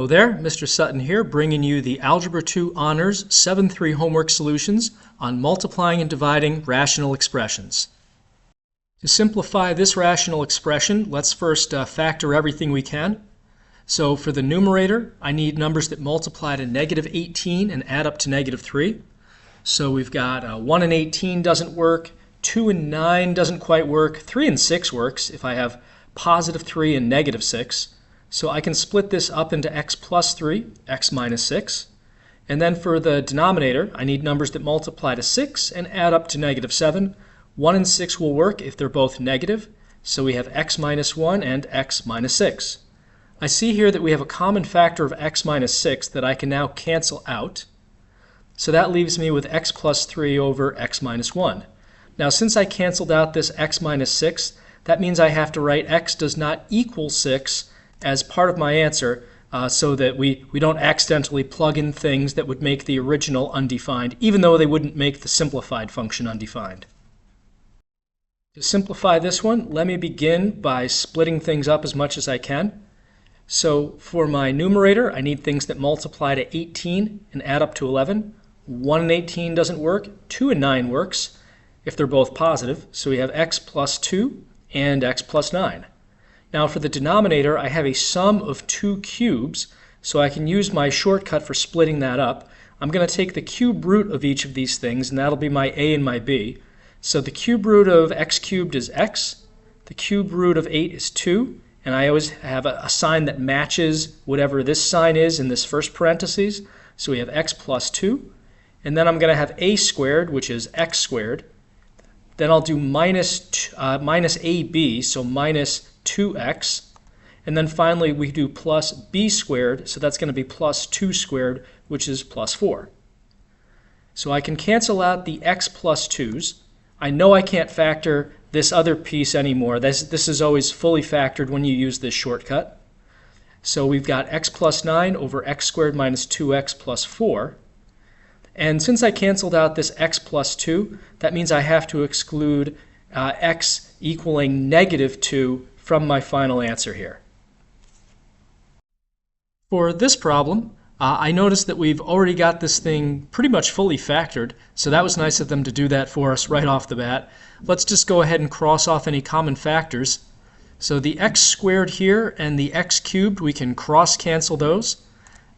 Hello there, Mr. Sutton here, bringing you the Algebra 2 Honors 7-3 homework solutions on multiplying and dividing rational expressions. To simplify this rational expression, let's first factor everything we can. So for the numerator, I need numbers that multiply to negative 18 and add up to negative 3. So we've got 1 and 18 doesn't work, 2 and 9 doesn't quite work, 3 and 6 works if I have positive 3 and negative 6. So I can split this up into x plus 3, x minus 6. And then for the denominator, I need numbers that multiply to 6 and add up to negative 7. 1 and 6 will work if they're both negative. So we have x minus 1 and x minus 6. I see here that we have a common factor of x minus 6 that I can now cancel out. So that leaves me with x plus 3 over x minus 1. Now since I canceled out this x minus 6, that means I have to write x does not equal 6 as part of my answer so that we don't accidentally plug in things that would make the original undefined, even though they wouldn't make the simplified function undefined. To simplify this one, let me begin by splitting things up as much as I can. So for my numerator, I need things that multiply to 18 and add up to 11. 1 and 18 doesn't work. 2 and 9 works if they're both positive. So we have x plus 2 and x plus 9. Now for the denominator, I have a sum of 2 cubes, so I can use my shortcut for splitting that up. I'm going to take the cube root of each of these things, and that'll be my a and my b. So the cube root of x cubed is x, the cube root of 8 is 2, and I always have a sign that matches whatever this sign is in this first parentheses. So we have x plus 2, and then I'm going to have a squared, which is x squared. Then I'll do minus ab, so minus 2x, and then finally we do plus b squared, so that's going to be plus 2 squared, which is plus 4. So I can cancel out the x plus 2's. I know I can't factor this other piece anymore. This is always fully factored when you use this shortcut. So we've got x plus 9 over x squared minus 2x plus 4. And since I canceled out this x plus 2, that means I have to exclude x equaling negative 2 from my final answer here. For this problem, I noticed that we've already got this thing pretty much fully factored, so that was nice of them to do that for us right off the bat. Let's just go ahead and cross off any common factors. So the x squared here and the x cubed, we can cross cancel those.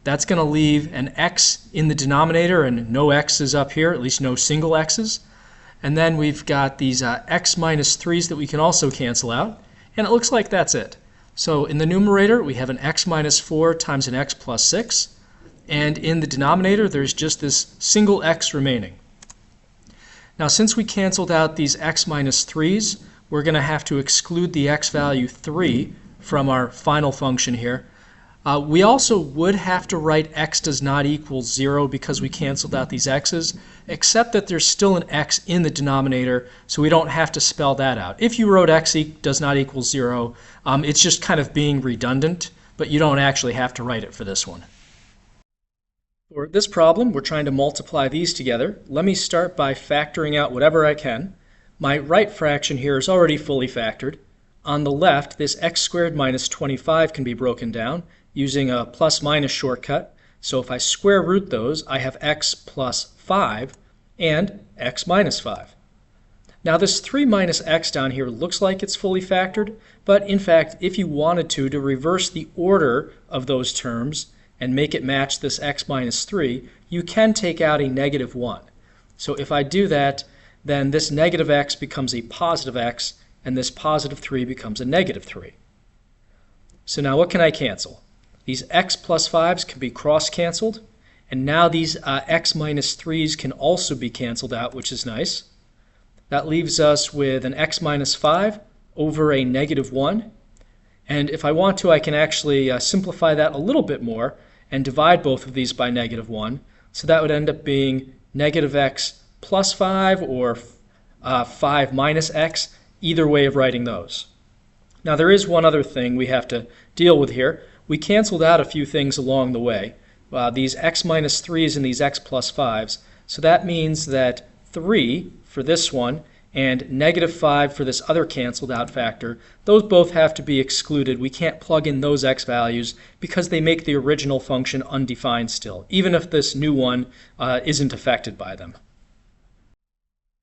That's going to leave an x in the denominator and no x's up here, at least no single x's. And then we've got these x minus 3's that we can also cancel out. And it looks like that's it. So in the numerator, we have an x minus 4 times an x plus 6. And in the denominator, there's just this single x remaining. Now, since we canceled out these x minus 3's, we're going to have to exclude the x value 3 from our final function here. We also would have to write x does not equal 0 because we canceled out these x's, except that there's still an x in the denominator, so we don't have to spell that out. If you wrote x does not equal 0, it's just kind of being redundant, but you don't actually have to write it for this one. For this problem, we're trying to multiply these together. Let me start by factoring out whatever I can. My right fraction here is already fully factored. On the left, this x squared minus 25 can be broken down using a plus minus shortcut. So if I square root those, I have x plus 5 and x minus 5. Now this 3 minus x down here looks like it's fully factored, but in fact, if you wanted to reverse the order of those terms and make it match this x minus 3, you can take out a negative 1. So if I do that, then this negative x becomes a positive x, and this positive 3 becomes a negative 3. So now what can I cancel? These x plus 5's can be cross-canceled, and now these x minus 3's can also be canceled out, which is nice. That leaves us with an x minus 5 over a negative 1. And if I want to, I can actually simplify that a little bit more and divide both of these by negative 1. So that would end up being negative x plus 5 or 5 minus x, either way of writing those. Now there is one other thing we have to deal with here. We canceled out a few things along the way, these x minus 3's and these x plus 5's. So that means that 3 for this one and negative 5 for this other canceled out factor, those both have to be excluded. We can't plug in those x values because they make the original function undefined still, even if this new one isn't affected by them.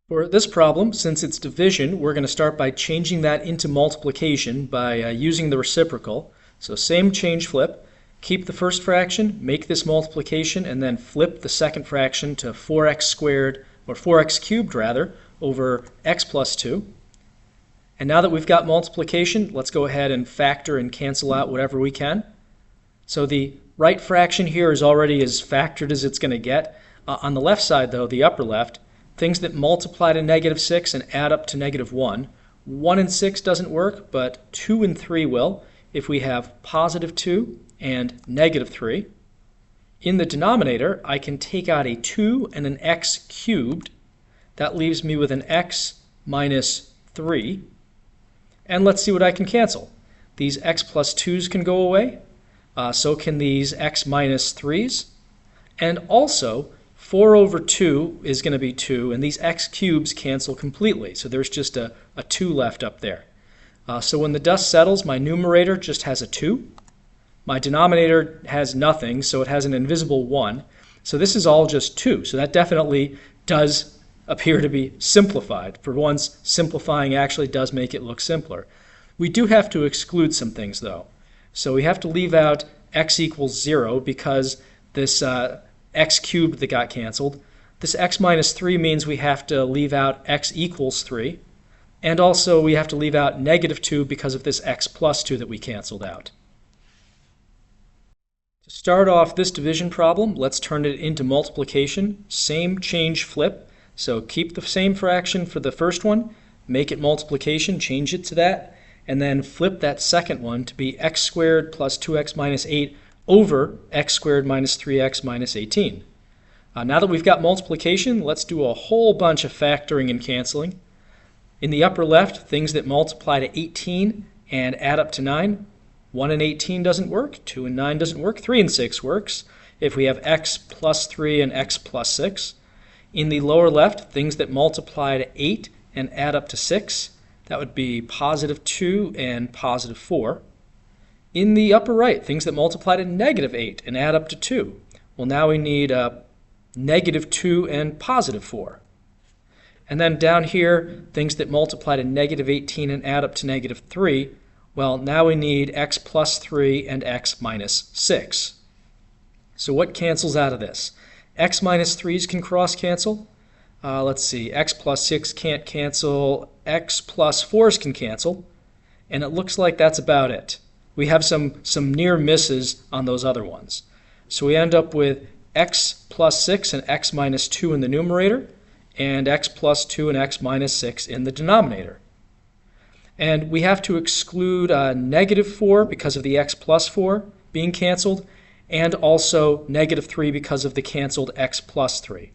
For this problem, since it's division, we're going to start by changing that into multiplication by using the reciprocal. So same change flip. Keep the first fraction, make this multiplication, and then flip the second fraction to 4x squared, or 4x cubed rather, over x plus 2. And now that we've got multiplication, let's go ahead and factor and cancel out whatever we can. So the right fraction here is already as factored as it's going to get. On the left side though, the upper left, things that multiply to negative 6 and add up to negative 1. 1 and 6 doesn't work, but 2 and 3 will if we have positive 2 and negative 3. In the denominator, I can take out a 2 and an x cubed. That leaves me with an x minus 3. And let's see what I can cancel. These x plus 2's can go away. So can these x minus 3's. And also, 4 over 2 is going to be 2, and these x cubes cancel completely. So there's just a 2 left up there. So when the dust settles, my numerator just has a 2. My denominator has nothing, so it has an invisible 1. So this is all just 2. So that definitely does appear to be simplified. For once, simplifying actually does make it look simpler. We do have to exclude some things, though. So we have to leave out x equals 0 because this x cubed that got canceled. This x minus 3 means we have to leave out x equals 3. And also we have to leave out negative 2 because of this x plus 2 that we canceled out. To start off this division problem, let's turn it into multiplication. Same change flip. So keep the same fraction for the first one, make it multiplication, change it to that, and then flip that second one to be x squared plus 2x minus 8 over x squared minus 3x minus 18. Now that we've got multiplication, let's do a whole bunch of factoring and canceling. In the upper left, things that multiply to 18 and add up to 9. 1 and 18 doesn't work, 2 and 9 doesn't work, 3 and 6 works if we have x plus 3 and x plus 6. In the lower left, things that multiply to 8 and add up to 6. That would be positive 2 and positive 4. In the upper right, things that multiply to negative 8 and add up to 2. Well, now we need negative 2 and positive 4. And then down here, things that multiply to negative 18 and add up to negative 3. Well, now we need x plus 3 and x minus 6. So what cancels out of this? X minus 3's can cross cancel. Let's see, x plus 6 can't cancel, x plus 4's can cancel, and it looks like that's about it. We have some near misses on those other ones. So we end up with x plus 6 and x minus 2 in the numerator, and x plus 2 and x minus 6 in the denominator. And we have to exclude negative 4 because of the x plus 4 being canceled, and also negative 3 because of the canceled x plus 3.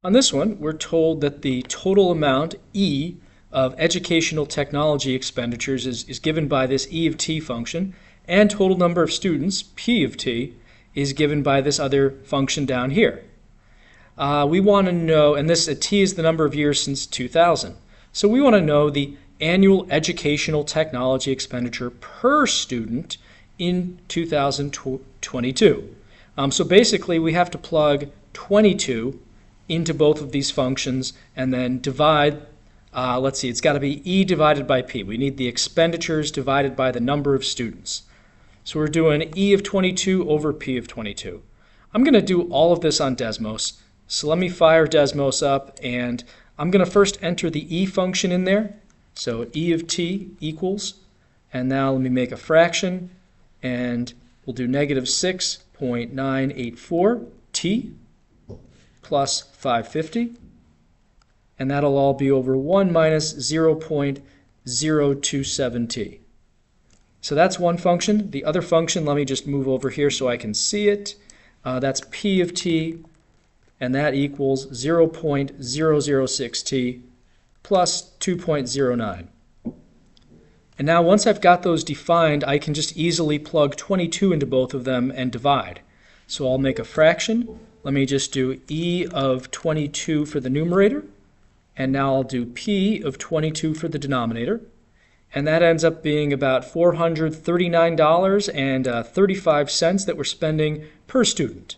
On this one, we're told that the total amount, E, of educational technology expenditures is given by this E of t function, and total number of students, P of t, is given by this other function down here. We want to know, and this t is the number of years since 2000, so we want to know the annual educational technology expenditure per student in 2022. So basically we have to plug 22 into both of these functions and then divide, let's see, it's got to be E divided by P. We need the expenditures divided by the number of students. So we're doing E of 22 over P of 22. I'm going to do all of this on Desmos. So let me fire Desmos up, and I'm going to first enter the E function in there. So E of t equals, and now let me make a fraction, and we'll do negative 6.984 t plus 550, and that'll all be over 1 minus 0.027 t. So that's one function. The other function, let me just move over here so I can see it. That's P of t, and that equals 0.006 t plus 2.09. And now once I've got those defined, I can just easily plug 22 into both of them and divide. So I'll make a fraction. Let me just do E of 22 for the numerator and now I'll do P of 22 for the denominator, and that ends up being about $439.35 that we're spending per student.